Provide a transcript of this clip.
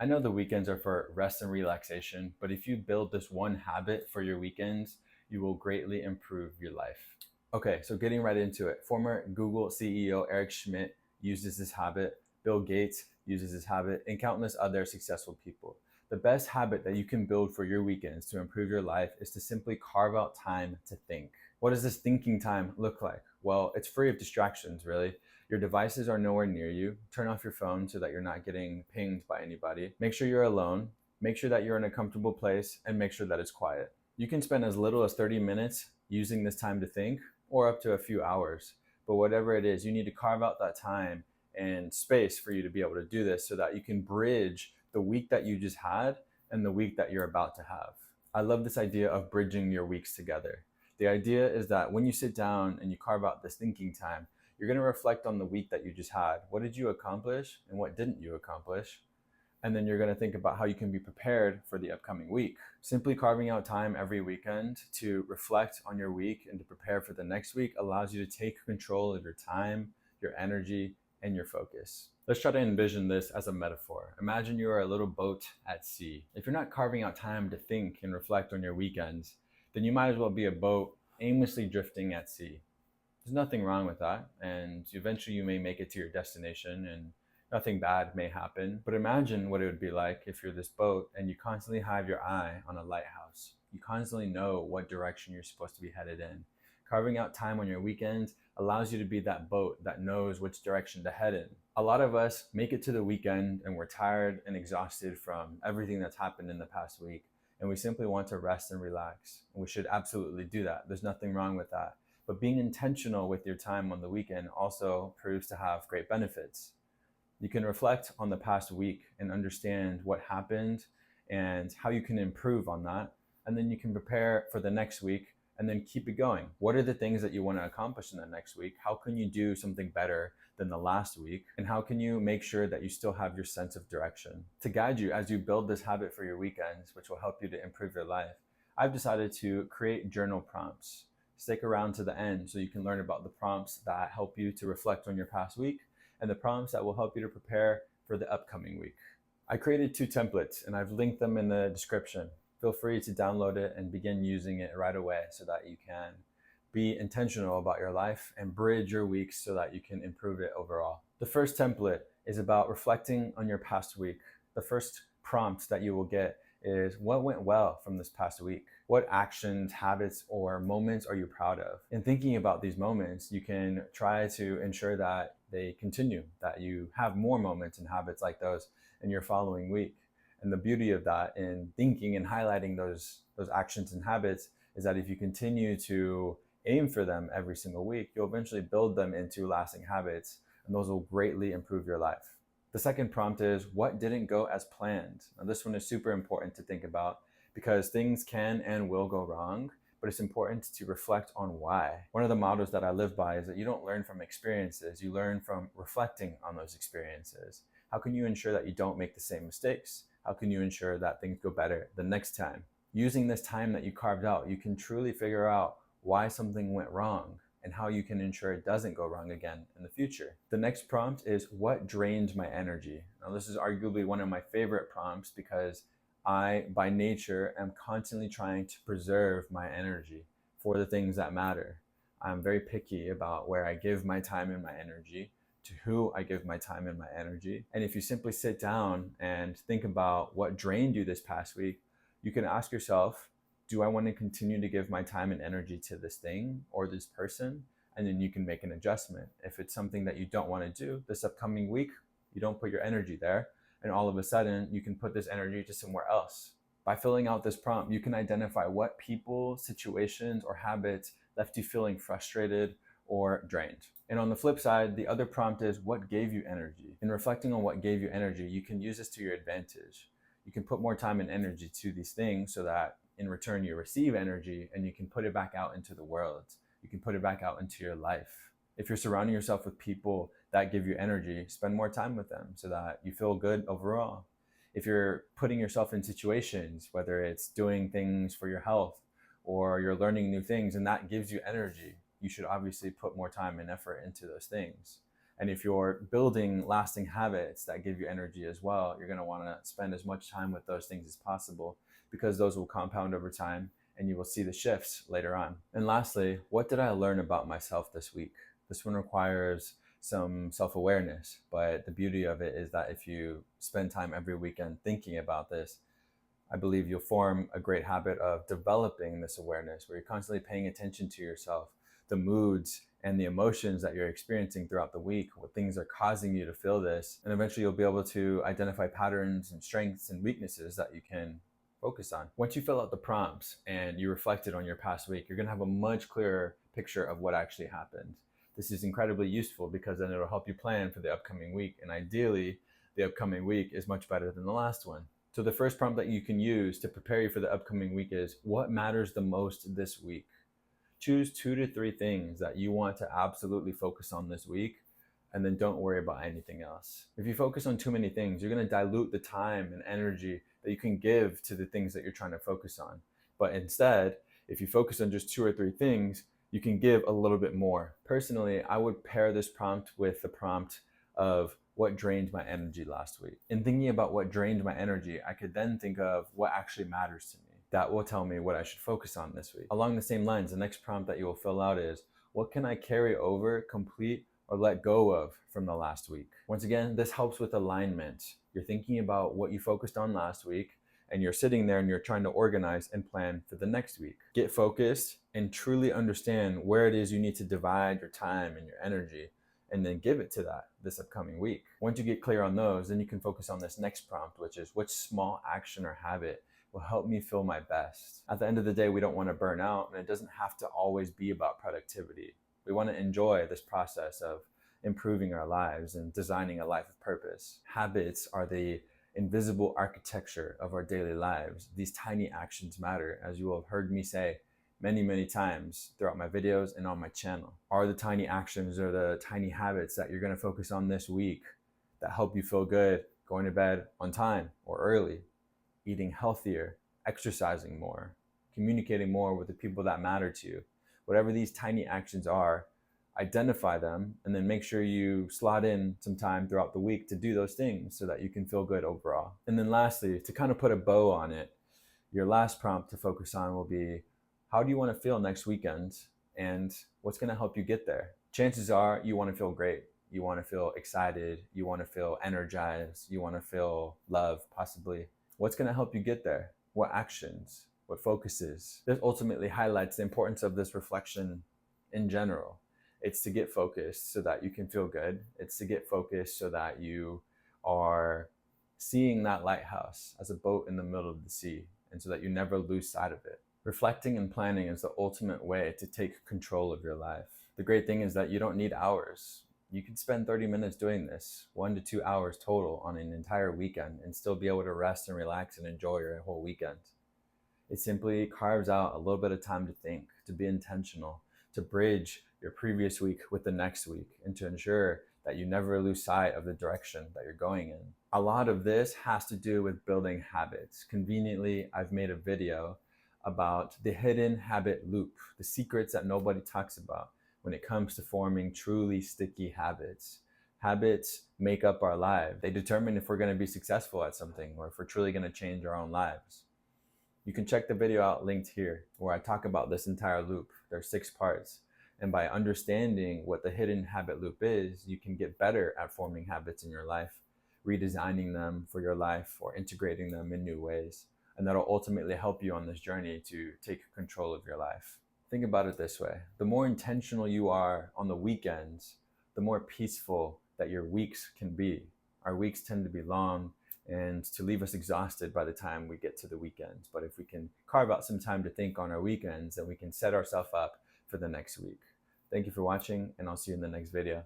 I know the weekends are for rest and relaxation, but if you build this one habit for your weekends, you will greatly improve your life. Okay, so getting right into it. Former Google CEO Eric Schmidt uses this habit, Bill Gates uses this habit, and countless other successful people. The best habit that you can build for your weekends to improve your life is to simply carve out time to think. What does this thinking time look like? Well, it's free of distractions, really. Your devices are nowhere near you. Turn off your phone so that you're not getting pinged by anybody. Make sure you're alone. Make sure that you're in a comfortable place and make sure that it's quiet. You can spend as little as 30 minutes using this time to think or up to a few hours. But whatever it is, you need to carve out that time and space for you to be able to do this so that you can bridge the week that you just had and the week that you're about to have. I love this idea of bridging your weeks together. The idea is that when you sit down and you carve out this thinking time, you're going to reflect on the week that you just had. What did you accomplish and what didn't you accomplish? And then you're going to think about how you can be prepared for the upcoming week. Simply carving out time every weekend to reflect on your week and to prepare for the next week allows you to take control of your time, your energy, and your focus. Let's try to envision this as a metaphor. Imagine you are a little boat at sea. If you're not carving out time to think and reflect on your weekends, then you might as well be a boat aimlessly drifting at sea. There's nothing wrong with that, and eventually you may make it to your destination and nothing bad may happen. But imagine what it would be like if you're this boat and you constantly have your eye on a lighthouse. You constantly know what direction you're supposed to be headed in. Carving out time on your weekends allows you to be that boat that knows which direction to head in. A lot of us make it to the weekend and we're tired and exhausted from everything that's happened in the past week, and we simply want to rest and relax. And we should absolutely do that. There's nothing wrong with that. But being intentional with your time on the weekend also proves to have great benefits. You can reflect on the past week and understand what happened and how you can improve on that. And then you can prepare for the next week and then keep it going. What are the things that you want to accomplish in the next week? How can you do something better than the last week? And how can you make sure that you still have your sense of direction? To guide you as you build this habit for your weekends, which will help you to improve your life, I've decided to create journal prompts. Stick around to the end so you can learn about the prompts that help you to reflect on your past week and the prompts that will help you to prepare for the upcoming week. I created 2 templates and I've linked them in the description. Feel free to download it and begin using it right away so that you can be intentional about your life and bridge your weeks so that you can improve it overall. The first template is about reflecting on your past week. The first prompt that you will get is what went well from this past week? What actions, habits, or moments are you proud of? In thinking about these moments, you can try to ensure that they continue, that you have more moments and habits like those in your following week. And the beauty of that in thinking and highlighting those actions and habits is that if you continue to aim for them every single week, you'll eventually build them into lasting habits, and those will greatly improve your life. The second prompt is what didn't go as planned. Now, this one is super important to think about because things can and will go wrong, but it's important to reflect on why. One of the mottos that I live by is that you don't learn from experiences, you learn from reflecting on those experiences. How can you ensure that you don't make the same mistakes? How can you ensure that things go better the next time? Using this time that you carved out, you can truly figure out why something went wrong and how you can ensure it doesn't go wrong again in the future. The next prompt is what drained my energy? Now, this is arguably one of my favorite prompts because I, by nature, am constantly trying to preserve my energy for the things that matter. I'm very picky about where I give my time and my energy, to who I give my time and my energy. And if you simply sit down and think about what drained you this past week, you can ask yourself, do I want to continue to give my time and energy to this thing or this person? And then you can make an adjustment. If it's something that you don't want to do this upcoming week, you don't put your energy there. And all of a sudden, you can put this energy to somewhere else. By filling out this prompt, you can identify what people, situations, or habits left you feeling frustrated or drained. And on the flip side, the other prompt is what gave you energy? In reflecting on what gave you energy, you can use this to your advantage. You can put more time and energy to these things so that in return you receive energy and you can put it back out into the world. You can put it back out into your life. If you're surrounding yourself with people that give you energy, spend more time with them so that you feel good overall. If you're putting yourself in situations, whether it's doing things for your health or you're learning new things and that gives you energy, you should obviously put more time and effort into those things. And if you're building lasting habits that give you energy as well, you're going to want to spend as much time with those things as possible, because those will compound over time and you will see the shifts later on. And lastly, what did I learn about myself this week? This one requires some self-awareness, but the beauty of it is that if you spend time every weekend thinking about this, I believe you'll form a great habit of developing this awareness where you're constantly paying attention to yourself, the moods and the emotions that you're experiencing throughout the week, what things are causing you to feel this. And eventually you'll be able to identify patterns and strengths and weaknesses that you can focus on. Once you fill out the prompts and you reflected on your past week, you're gonna have a much clearer picture of what actually happened. This is incredibly useful because then it'll help you plan for the upcoming week. And ideally, the upcoming week is much better than the last one. So the first prompt that you can use to prepare you for the upcoming week is, what matters the most this week? Choose 2 to 3 things that you want to absolutely focus on this week, and then don't worry about anything else. If you focus on too many things, you're going to dilute the time and energy that you can give to the things that you're trying to focus on. But instead, if you focus on just 2 or 3 things, you can give a little bit more. Personally, I would pair this prompt with the prompt of what drained my energy last week. In thinking about what drained my energy, I could then think of what actually matters to me. That will tell me what I should focus on this week. Along the same lines, the next prompt that you will fill out is, what can I carry over, complete, or let go of from the last week? Once again, this helps with alignment. You're thinking about what you focused on last week, and you're sitting there and you're trying to organize and plan for the next week. Get focused and truly understand where it is you need to divide your time and your energy, and then give it to this upcoming week. Once you get clear on those, then you can focus on this next prompt, which is, which small action or habit will help me feel my best? At the end of the day, we don't want to burn out, and it doesn't have to always be about productivity. We want to enjoy this process of improving our lives and designing a life of purpose. Habits are the invisible architecture of our daily lives. These tiny actions matter, as you will have heard me say many times throughout my videos and on my channel. Are the tiny actions or the tiny habits that you're going to focus on this week that help you feel good, going to bed on time or early, eating healthier, exercising more, communicating more with the people that matter to you. Whatever these tiny actions are, identify them, and then make sure you slot in some time throughout the week to do those things so that you can feel good overall. And then lastly, to kind of put a bow on it, your last prompt to focus on will be, how do you want to feel next weekend, and what's going to help you get there? Chances are you want to feel great. You want to feel excited. You want to feel energized. You want to feel love, possibly. What's going to help you get there? What actions? What focuses? This ultimately highlights the importance of this reflection in general. It's to get focused so that you can feel good. It's to get focused so that you are seeing that lighthouse as a boat in the middle of the sea, and so that you never lose sight of it. Reflecting and planning is the ultimate way to take control of your life. The great thing is that you don't need hours. You can spend 30 minutes doing this, 1 to 2 hours total on an entire weekend, and still be able to rest and relax and enjoy your whole weekend. It simply carves out a little bit of time to think, to be intentional, to bridge your previous week with the next week, and to ensure that you never lose sight of the direction that you're going in. A lot of this has to do with building habits. Conveniently, I've made a video about the hidden habit loop, the secrets that nobody talks about when it comes to forming truly sticky habits. Habits make up our lives. They determine if we're going to be successful at something, or if we're truly going to change our own lives. You can check the video out linked here, where I talk about this entire loop. There's 6 parts. And by understanding what the hidden habit loop is, you can get better at forming habits in your life, redesigning them for your life, or integrating them in new ways. And that'll ultimately help you on this journey to take control of your life. Think about it this way. The more intentional you are on the weekends, the more peaceful that your weeks can be. Our weeks tend to be long and to leave us exhausted by the time we get to the weekends. But if we can carve out some time to think on our weekends, then we can set ourselves up for the next week. Thank you for watching, and I'll see you in the next video.